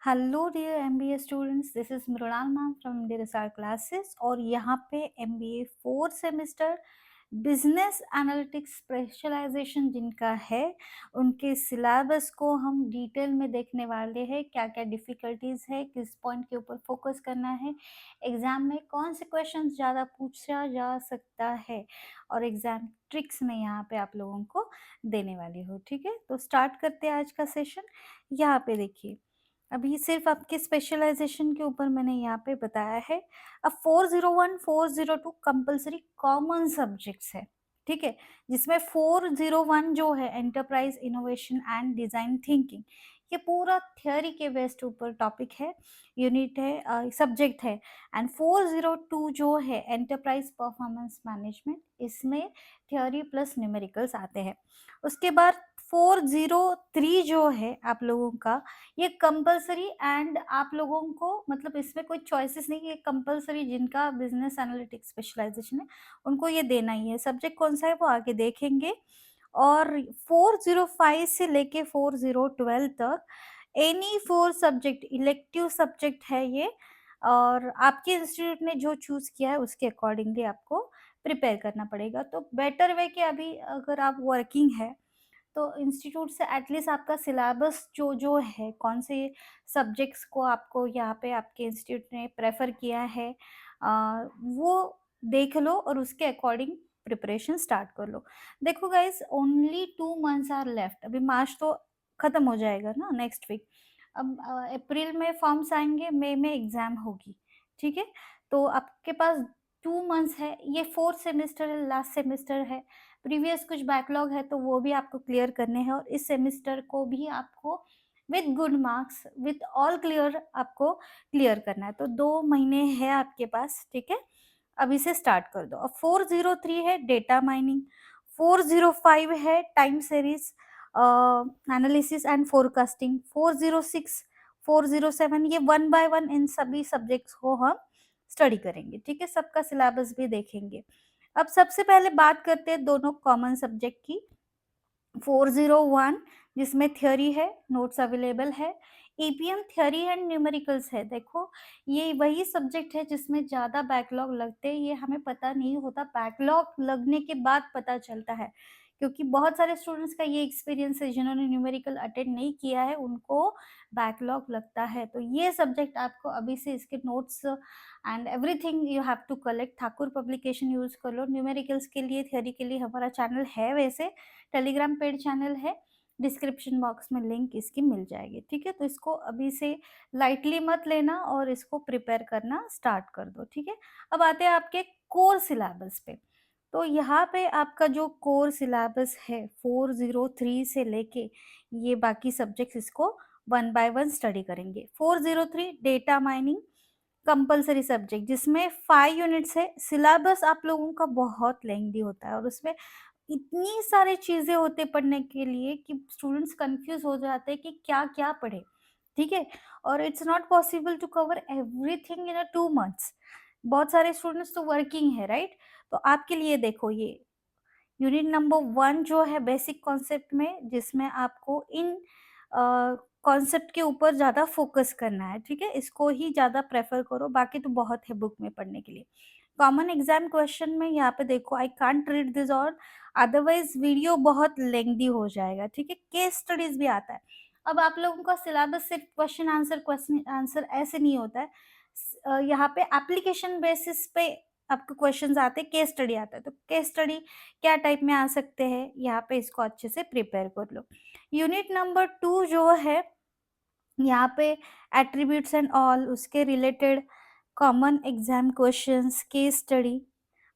Hello dear MBA students, this is Mrinal ma'am from India research classes. और यहाँ पे MBA fourth semester business analytics specialization जिनका है, उनके सिलेबस को हम डिटेल में देखने वाले हैं। क्या क्या डिफ़िकल्टीज़ है, किस पॉइंट के ऊपर फोकस करना है, एग्ज़ाम में कौन से क्वेश्चन ज़्यादा पूछा जा सकता है, और एग्ज़ाम ट्रिक्स में यहाँ पे आप लोगों को देने वाली हूँ। ठीक है, तो स्टार्ट करते हैं आज का सेशन। यहाँ पे देखिए, अभी सिर्फ आपके स्पेशलाइजेशन के ऊपर मैंने यहाँ पे बताया है। अब 401 402 कंपलसरी कॉमन सब्जेक्ट्स है, ठीक है, जिसमें 401 जो है enterprise innovation and design thinking, ये पूरा थियोरी के बेस्ड ऊपर टॉपिक है, यूनिट है, सब्जेक्ट है। एंड 402 जो है एंटरप्राइज परफॉर्मेंस मैनेजमेंट, इसमें थियोरी प्लस न्यूमेरिकल्स आते हैं। उसके बाद 403 जो है आप लोगों का, ये कंपलसरी एंड आप लोगों को मतलब इसमें कोई चॉइसेस नहीं, ये कंपलसरी जिनका बिजनेस एनालिटिक्स स्पेशलाइजेशन है उनको ये देना ही है। सब्जेक्ट कौन सा है वो आगे देखेंगे। और 405 से लेके 4012 तक any four subject elective subject है ये, और आपके इंस्टीट्यूट ने जो चूज किया है उसके अकॉर्डिंगली आपको प्रिपेयर करना पड़ेगा। तो बेटर वे कि अभी अगर आप वर्किंग है तो इंस्टीट्यूट से एटलीस्ट आपका सिलेबस जो जो है, कौन से सब्जेक्ट्स को आपको यहाँ पे आपके इंस्टीट्यूट ने प्रेफर किया है, वो देख लो और उसके अकॉर्डिंग प्रिपरेशन स्टार्ट कर लो। देखो guys, only 2 months are left. अभी मार्च तो खत्म हो जाएगा ना, नेक्स्ट वीक। अब अप्रैल में फॉर्म्स आएंगे, मई में एग्जाम होगी, ठीक है। तो आपके पास 2 मंथ्स है। ये फोर्थ सेमेस्टर है, लास्ट सेमेस्टर है। प्रीवियस कुछ बैकलॉग है तो वो भी आपको क्लियर करने हैं, और इस सेमेस्टर को भी आपको with good marks with all clear आपको क्लियर करना है। तो 2 महीने है आपके पास, ठीक है। अभी से स्टार्ट कर दो। अब 403 है डेटा माइनिंग, 405 है time series analysis and forecasting, 406 407, ये वन बाय वन इन सभी सब्जेक्ट्स को हम स्टडी करेंगे, ठीक है। सबका सिलेबस भी देखेंगे। अब सबसे पहले बात करते हैं दोनों कॉमन सब्जेक्ट की। 401 जिसमें थ्योरी है, नोट्स अवेलेबल है। ईपीएम थ्योरी एंड न्यूमेरिकल्स है। देखो, ये वही सब्जेक्ट है जिसमें ज़्यादा बैकलॉग लगते हैं। ये हमें पता नहीं होता, बैकलॉग लगने के बाद पता चलता है, क्योंकि बहुत सारे स्टूडेंट्स का ये एक्सपीरियंस है जिन्होंने न्यूमेरिकल अटेंड नहीं किया है, उनको बैकलॉग लगता है। तो ये सब्जेक्ट आपको अभी से इसके notes and everything you have to collect. Thakur publication use कर लो। न्यूमेरिकल्स के लिए, थ्योरी के लिए हमारा चैनल है, वैसे टेलीग्राम पेड चैनल है, डिस्क्रिप्शन बॉक्स में लिंक इसकी मिल जाएगी, ठीक है। तो इसको अभी से लाइटली मत लेना और इसको प्रिपेयर करना स्टार्ट कर दो, ठीक है। अब आते हैं आपके कोर सिलेबस पे। तो यहाँ पे आपका जो कोर सिलेबस है 403 से लेके ये बाकी सब्जेक्ट्स, इसको वन बाय वन स्टडी करेंगे। 403 डेटा माइनिंग कंपलसरी सब्जेक्ट, जिसमें 5 यूनिट्स है। सिलेबस आप लोगों का बहुत लेंथी होता है और उसमें इतनी सारी चीज़ें होते पढ़ने के लिए कि स्टूडेंट्स कंफ्यूज हो जाते हैं कि क्या-क्या पढ़ें, ठीक है? और it's not possible to cover everything in 2 मंथ्स। बहुत सारे स्टूडेंट्स तो वर्किंग है, राइट? तो आपके लिए देखो, ये यूनिट नंबर 1 जो है बेसिक कॉन्सेप्ट में, जिसमें आपको इन कॉन्सेप्ट के ऊपर ज़्यादा फोकस करना है, ठीक है? इसको ही ज़्यादा प्रेफ़र करो, बाकी तो बहुत है बुक में पढ़ने के लिए। कॉमन एग्जाम क्वेश्चन में यहाँ पे देखो, I can't read this all, otherwise video बहुत लेंथी हो जाएगा, ठीक है। केस स्टडीज भी आता है। अब आप लोगों का सिलेबस सिर्फ क्वेश्चन आंसर ऐसे नहीं होता है। यहाँ पे एप्लीकेशन बेसिस पे आपको क्वेश्चंस आते हैं, केस स्टडी आता है। तो केस स्टडी क्या टाइप में आ सकते हैं, यहाँ पे इसको अच्छे से प्रिपेयर कर लो। यूनिट नंबर 2 जो है, यहाँ पे एट्रीब्यूट्स एंड ऑल, उसके related common exam questions, case study.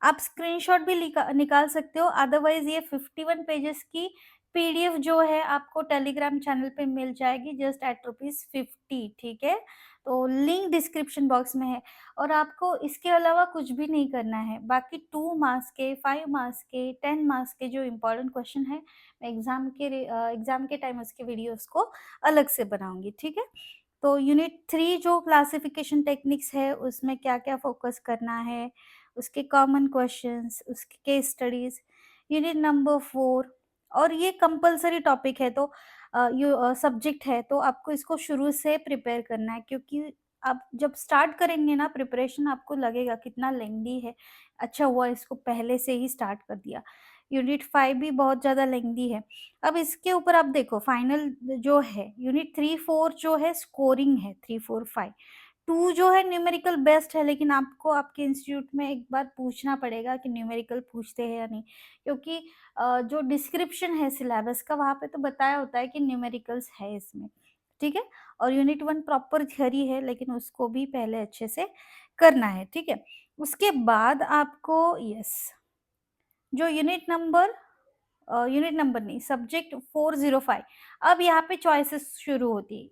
आप स्क्रीनशॉट भी निकाल सकते हो, अदरवाइज ये 51 पेजेस की पीडीएफ जो है आपको टेलीग्राम चैनल पे मिल जाएगी, जस्ट एट ₹50, ठीक है। तो लिंक डिस्क्रिप्शन बॉक्स में है। और आपको इसके अलावा कुछ भी नहीं करना है। बाकी 2 मार्क्स के, 5 मार्क्स के, 10 मार्क्स के जो इम्पोर्टेंट क्वेश्चन है, मैं एग्जाम के टाइम उसके वीडियोस को अलग से बनाऊंगी, ठीक है। तो यूनिट 3 जो क्लासिफिकेशन टेक्निक्स है, उसमें क्या-क्या फोकस करना है, उसके कॉमन क्वेश्चंस, उसकी केस स्टडीज़। यूनिट नंबर 4, और ये कंपल्सरी टॉपिक है, तो सब्जेक्ट है, तो आपको इसको शुरू से प्रिपेयर करना है, क्योंकि आप जब स्टार्ट करेंगे ना प्रिपरेशन, आपको लगेगा कितना लेंदी है, अच्छा हुआ इसको पहले से ही स्टार्ट कर दिया। यूनिट 5 भी बहुत ज़्यादा लेंदी है। अब इसके ऊपर आप देखो फाइनल जो है यूनिट 3-4 जो है स्कोरिंग है, 3-4-5। 2 जो है न्यूमेरिकल बेस्ट है, लेकिन आपको आपके इंस्टीट्यूट में एक बार पूछना पड़ेगा कि न्यूमेरिकल पूछते हैं या नहीं, क्योंकि जो डिस्क्रिप्शन है सिलेबस का वहाँ पे तो बताया होता है कि न्यूमेरिकल्स है इसमें, ठीक है? और यूनिट 1 प्रॉपर थ्योरी है, लेकिन उसको भी पहले अच्छे से करना है, ठीक है? उसके बाद आपको यस, जो यूनिट नंबर नहीं, सब्जेक्ट 405, अब यहाँ पे चॉइसेस शुरू होती है।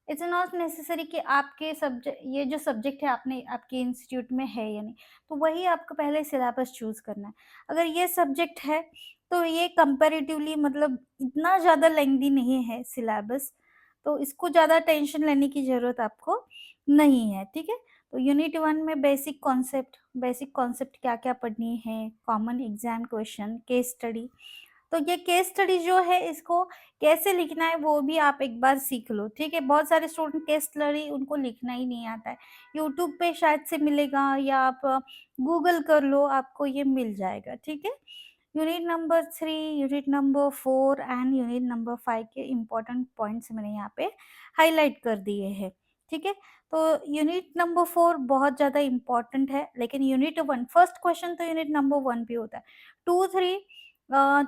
इट्स नॉट नेसेसरी कि आपके सब्जेक्ट, ये जो सब्जेक्ट है आपने आपके इंस्टीट्यूट में है या नहीं, तो वही आपको पहले सिलेबस चूज़ करना है। अगर ये सब्जेक्ट है, तो ये कंपैरेटिवली मतलब इतना ज़्यादा लेंथी नहीं है सिलेबस, तो इसको ज़्यादा टेंशन लेने की ज़रूरत आपको नहीं है, ठीक है? तो यूनिट 1 में बेसिक कॉन्सेप्ट क्या-क्या पढ़नी है, common exam question, case study. तो ये केस स्टडी जो है इसको कैसे लिखना है वो भी आप एक बार सीख लो, ठीक है? बहुत सारे स्टूडेंट केस स्टडी उनको लिखना ही नहीं आता है। यूट्यूब पे शायद से मिलेगा, या आप गूगल कर लो, आपको ये मिल जाएगा, ठीक है? Unit number 3, unit number 4 and unit number 5 के इम्पोर्टेंट पॉइंट्स मैंने यहाँ पे हाइलाइट कर दिए हैं, ठीक है? तो यूनिट नंबर 4 बहुत ज़्यादा इम्पोर्टेंट है, लेकिन यूनिट 1 फर्स्ट क्वेश्चन तो यूनिट नंबर 1 पे होता है। 2-3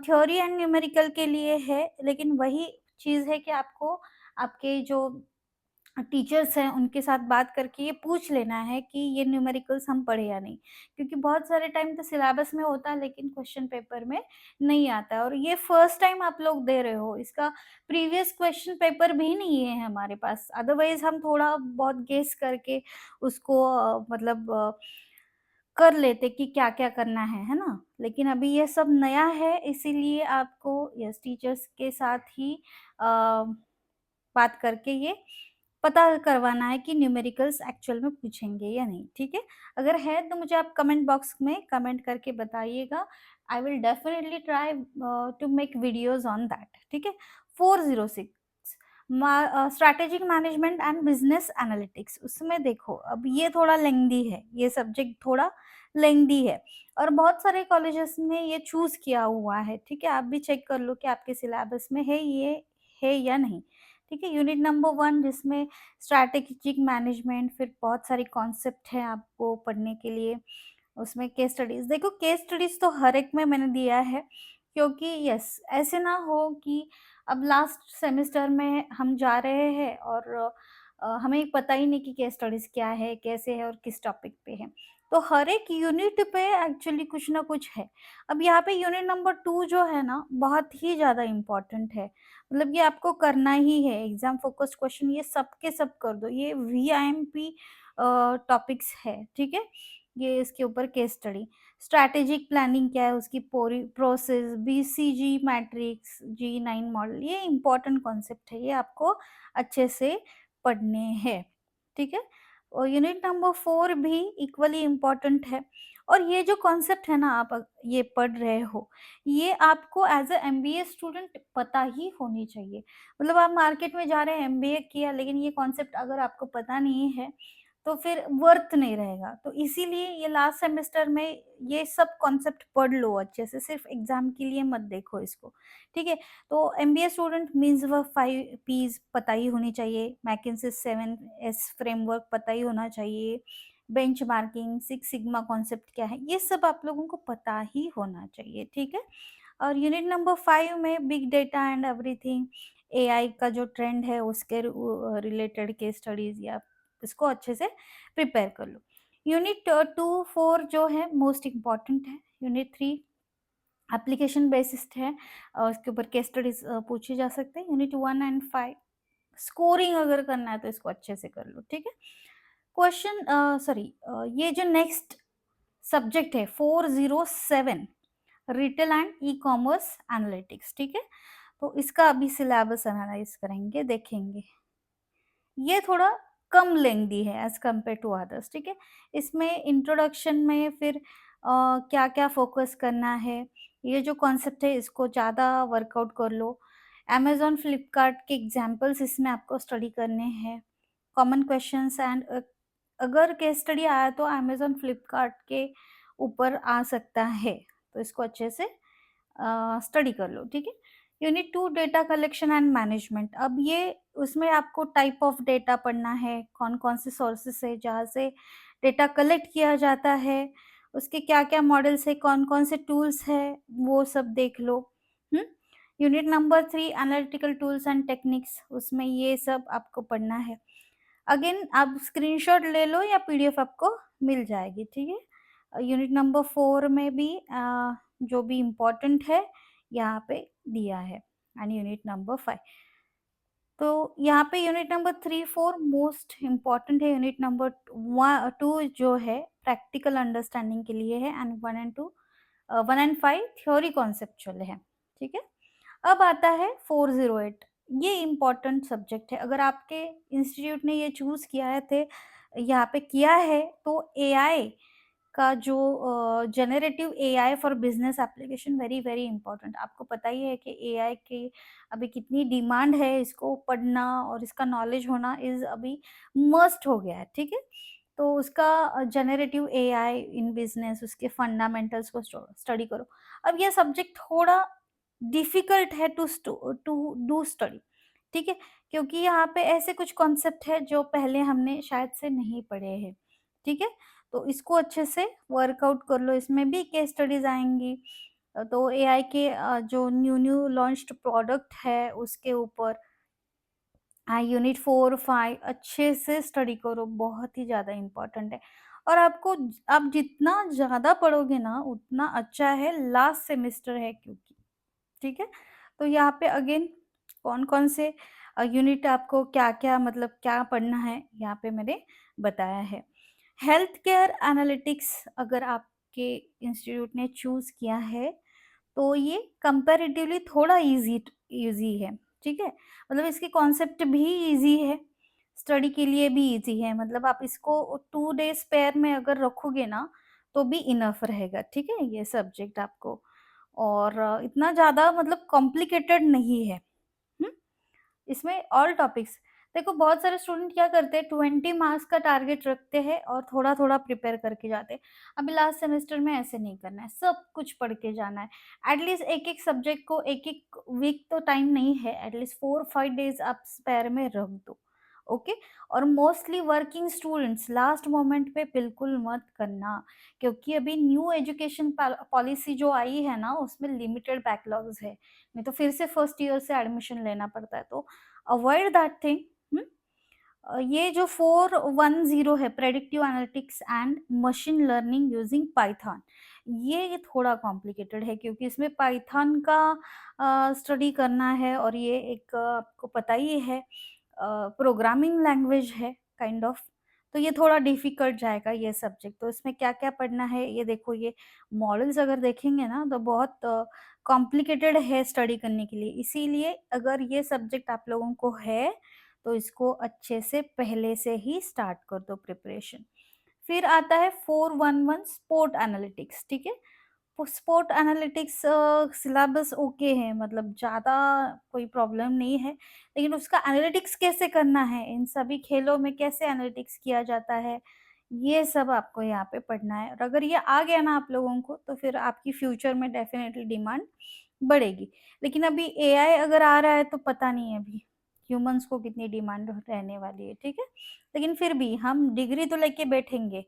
थ्योरी एंड न्यूमेरिकल के लिए है, लेकिन वही चीज़ है कि आपको आपके जो टीचर्स हैं उनके साथ बात करके ये पूछ लेना है कि ये न्यूमेरिकल्स हम पढ़े या नहीं, क्योंकि बहुत सारे टाइम तो सिलेबस में होता है लेकिन क्वेश्चन पेपर में नहीं आता है, और ये फर्स्ट टाइम आप लोग दे रहे हो, इसका प्रीवियस क्वेश्चन पेपर भी नहीं है हमारे पास, अदरवाइज हम थोड़ा बहुत गेस करके उसको कर लेते कि क्या-क्या करना है ना? लेकिन अभी ये सब नया है, इसीलिए आपको यस टीचर्स के साथ ही बात करके ये पता करवाना है कि न्यूमेरिकल्स एक्चुअल में पूछेंगे या नहीं, ठीक है? अगर है तो मुझे आप कमेंट बॉक्स में कमेंट करके बताइएगा। I will definitely try to make videos on that, ठीक है? 406 strategic management and business analytics, उसमें देखो अब ये थोड़ा लेंथी है, ये सब्जेक्ट थोड़ा लेंथी है, और बहुत सारे कॉलेजेस ने ये चूज़ किया हुआ है, ठीक है? आप भी चेक कर लो कि आपके सिलेबस में है ये है या नहीं, ठीक है? यूनिट नंबर 1 जिसमें स्ट्रैटेजिक मैनेजमेंट, फिर बहुत सारे कॉन्सेप्ट हैं आपको पढ़ने के लिए, उसमें केस स्टडीज़, देखो केस स्टडीज़ तो हर एक में मैंने दिया है, क्योंकि यस ऐसे ना हो कि अब लास्ट सेमेस्टर में हम जा रहे हैं और हमें पता ही नहीं कि केस स्टडीज़ क्या है, कैसे है और किस टॉपिक पे है। तो हर एक यूनिट पे एक्चुअली कुछ ना कुछ है। अब यहाँ पे यूनिट नंबर 2 जो है ना, बहुत ही ज़्यादा इम्पोर्टेंट है। मतलब ये आपको करना ही है, एग्ज़ाम फ़ोकस्ड क्वेश्चन ये सब के सब कर दो। ये वीआईएमपी टॉपिक्स है, ठीक है? ये इसके ऊपर केस स्टडी। स्ट्रैटेजिक प्लानिंग क्या है, उसकी पूरी प्रोसेस, बीसीजी मैट्रिक्स, जी9 मॉडल, ये इम्पोर्टेंट कॉन्सेप्ट है, ये आपको अच्छे से पढ़ने हैं, ठीक है? और यूनिट नंबर 4 भी इक्वली इम्पोर्टेंट है, और ये जो कॉन्सेप्ट है ना आप ये पढ़ रहे हो, ये आपको एज़ अ एमबीए स्टूडेंट पता ही होनी चाहिए। मतलब आप मार्केट में जा रहे हैं, एमबीए किया, लेकिन ये कॉन्सेप्ट अगर आपको पता नहीं है, तो फिर वर्थ नहीं रहेगा। तो इसीलिए ये लास्ट सेमेस्टर में ये सब कॉन्सेप्ट पढ़ लो अच्छे से, सिर्फ़ एग्ज़ाम के लिए मत देखो इसको, ठीक है? तो एमबीए स्टूडेंट मीन्स वह 5 पीज़ पता ही होनी चाहिए, मैकिन्से 7 एस फ्रेमवर्क पता ही होना चाहिए, बेंचमार्किंग, सिक्स सिग्मा कॉन्सेप्ट क्या है, ये सब आप लोगों को पता ही होना चाहिए, ठीक है? और यूनिट नंबर 5 में big data and everything, AI का जो ट्रेंड है उसके रिलेटेड केस स्टडीज़, या इसको अच्छे से प्रिपेयर कर लो। यूनिट 2-4 जो है मोस्ट इम्पोर्टेंट है। यूनिट 3 एप्लीकेशन बेसिस्ड है, इसके ऊपर केस स्टडीज़ पूछे जा सकते हैं। यूनिट 1 एंड 5 स्कोरिंग अगर करना है तो इसको अच्छे से कर लो, ठीक है? ये जो नेक्स्ट सब्जेक्ट है 407 रिटेल एंड ई-कॉमर्स एनालिटिक्स, ठीक है? तो इसका अभी सिलेबस एनालाइज़ करेंगे, देखेंगे। ये थोड़ा कम लेंदी है एज़ कम्पेयर टू अदर्स, ठीक है? इसमें इंट्रोडक्शन में फिर क्या-क्या फ़ोकस करना है, ये जो कॉन्सेप्ट है इसको ज़्यादा वर्कआउट कर लो। अमेज़न, फ्लिपकार्ट के एग्ज़ाम्पल्स इसमें आपको स्टडी करने हैं। कॉमन क्वेश्चंस एंड अगर केस स्टडी आया तो अमेज़न, फ्लिपकार्ट के ऊपर आ सकता है, तो इसको अच्छे से स्टडी कर लो, ठीक है? Unit 2 data collection and management. अब ये उसमें आपको टाइप ऑफ डेटा पढ़ना है, कौन-कौन से सोर्सेस है जहाँ से डेटा कलेक्ट किया जाता है, उसके क्या-क्या मॉडल्स है, कौन-कौन से टूल्स है, वो सब देख लो। हुँ? Unit number 3 analytical tools and techniques, उसमें ये सब आपको पढ़ना है। अगेन आप स्क्रीनशॉट ले लो या पीडीएफ आपको मिल जाएगी, ठीक है? यूनिट नंबर 4 में भी जो भी इम्पोर्टेंट है यहाँ पे दिया है एंड यूनिट नंबर 5। तो यहाँ पे यूनिट नंबर 3, 4 मोस्ट इम्पोर्टेंट है। यूनिट नंबर 2 जो है प्रैक्टिकल अंडरस्टैंडिंग के लिए है and 1 and 2 1 and 5 theory conceptual है, ठीक है? अब आता है 408। ये इम्पोर्टेंट सब्जेक्ट है। अगर आपके इंस्टीट्यूट ने ये चूज़ किया है थे यहाँ पे किया है तो एआई का जो generative AI for business application very, very important. आपको पता ही है कि एआई की अभी कितनी डिमांड है, इसको पढ़ना और इसका नॉलेज होना इज़ अभी मस्ट हो गया है, ठीक है? तो उसका जनरेटिव एआई इन बिज़नेस उसके फंडामेंटल्स को स्टडी करो। अब ये सब्जेक्ट थोड़ा डिफ़िकल्ट है टू डू स्टडी, ठीक है? क्योंकि यहाँ पे ऐसे कुछ कॉन्सेप्ट है जो पहले हमने शायद से नहीं पढ़े हैं, ठीक है? तो इसको अच्छे से वर्कआउट कर लो, इसमें भी केस स्टडीज़ आएँगी। तो एआई के जो न्यू लॉन्च्ड प्रोडक्ट है उसके ऊपर यूनिट 4, 5 अच्छे से स्टडी करो, बहुत ही ज़्यादा इम्पोर्टेंट है। और आप जितना ज़्यादा पढ़ोगे ना उतना अच्छा है, लास्ट सेमेस्टर है क्योंकि, ठीक है? तो यहाँ पे अगेन कौन-कौन से यूनिट आपको क्या-क्या मतलब क्या पढ़ना है, यहाँ पे मैंने बताया है। हेल्थ केयर एनालिटिक्स अगर आपके इंस्टीट्यूट ने चूज़ किया है तो ये कंपैरेटिवली थोड़ा ईज़ी है, ठीक है? मतलब इसके कॉन्सेप्ट भी ईज़ी है, स्टडी के लिए भी ईज़ी है, मतलब आप इसको 2 डेज़ स्पेयर में अगर रखोगे ना, तो भी इनफ रहेगा, ठीक है? ये सब्जेक्ट आपको और इतना ज़्यादा मतलब कॉम्प्लिकेटेड नहीं है। हुँ? इसमें ऑल टॉपिक्स देखो बहुत सारे स्टूडेंट क्या करते हैं 20 मार्क्स का टारगेट रखते हैं और थोड़ा-थोड़ा प्रिपेयर करके जाते हैं। अभी लास्ट सेमेस्टर में ऐसे नहीं करना है, सब कुछ पढ़ के जाना है। एटलीस्ट एक-एक सब्जेक्ट को एक-एक वीक तो टाइम नहीं है, एटलीस्ट 4-5 डेज़ आप स्पेयर में रख दो, ओके? और mostly working students last moment पे बिल्कुल मत करना, क्योंकि अभी न्यू एजुकेशन पॉलिसी जो आई है ना, उसमें लिमिटेड बैकलॉग्स है, नहीं तो फिर से फर्स्ट ईयर से एडमिशन लेना पड़ता है, तो अवॉइड दैट थिंग। ये जो 410 है predictive analytics and machine learning using Python, ये थोड़ा कॉम्प्लिकेटेड है क्योंकि इसमें पाइथन का स्टडी करना है और ये एक आपको पता ही है प्रोग्रामिंग लैंग्वेज है काइंड ऑफ, तो ये थोड़ा डिफिकल्ट जाएगा ये सब्जेक्ट। तो इसमें क्या-क्या पढ़ना है ये देखो, ये मॉडल्स अगर देखेंगे ना तो बहुत कॉम्प्लिकेटेड है स्टडी करने के लिए। इसीलिए अगर ये सब्जेक्ट आप लोगों को है तो इसको अच्छे से पहले से ही स्टार्ट कर दो प्रिपरेशन। फिर आता है 411 स्पोर्ट एनालिटिक्स, ठीक है? स्पोर्ट एनालिटिक्स सिलेबस ओके है, मतलब ज़्यादा कोई प्रॉब्लम नहीं है, लेकिन उसका एनालिटिक्स कैसे करना है, इन सभी खेलों में कैसे एनालिटिक्स किया जाता है, ये सब आपको यहाँ पे पढ़ना है। और अगर ये आ गया ना आप लोगों को तो फिर आपकी फ्यूचर में डेफिनेटली डिमांड बढ़ेगी। लेकिन अभी एआई अगर आ रहा है तो पता नहीं है अभी ह्यूमन्स को कितनी डिमांड रहने वाली है, ठीक है? लेकिन फिर भी हम डिग्री तो लेके बैठेंगे,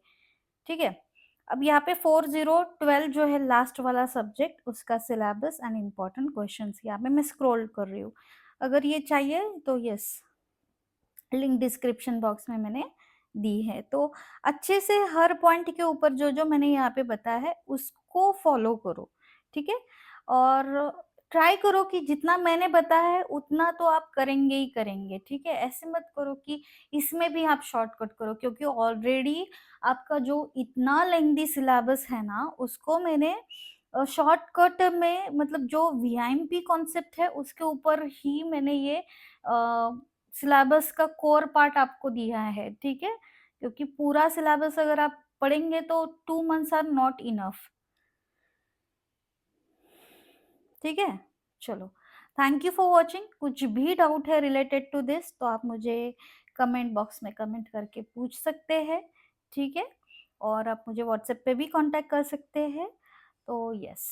ठीक है? अब यहाँ पे 4012 जो है लास्ट वाला सब्जेक्ट उसका सिलेबस एंड इम्पोर्टेंट क्वेश्चंस यहाँ पे मैं स्क्रॉल कर रही हूँ। अगर ये चाहिए तो यस, लिंक डिस्क्रिप्शन बॉक्स में मैंने दी है। तो अच्छे से हर पॉइंट के ऊपर जो-जो मैंने यहाँ पे बताया है उसको फॉलो करो, ठीक है? और ट्राई करो कि जितना मैंने बताया है उतना तो आप करेंगे ही करेंगे, ठीक है? ऐसे मत करो कि इसमें भी आप शॉर्टकट करो क्योंकि ऑलरेडी आपका जो इतना लेंथी सिलेबस है ना उसको मैंने शॉर्टकट में मतलब जो वीआईएमपी कॉन्सेप्ट है उसके ऊपर ही मैंने ये सिलेबस का कोर पार्ट आपको दिया है, ठीक है? क्योंकि पूरा सिलेबस अगर आप पढ़ेंगे तो 2 मंथ्स आर नॉट इनफ, ठीक है? चलो, थैंक यू फॉर वॉचिंग। कुछ भी डाउट है रिलेटेड टू दिस तो आप मुझे कमेंट बॉक्स में कमेंट करके पूछ सकते हैं, ठीक है? और आप मुझे व्हाट्सएप पे भी कांटेक्ट कर सकते हैं। तो यस,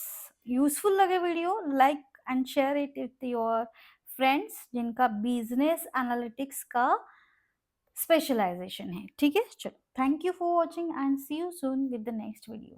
यूज़फुल लगे video like and share it with your friends जिनका बिज़नेस एनालिटिक्स का स्पेशलाइज़ेशन है, ठीक है? चलो, thank you for watching and see you soon with the next video.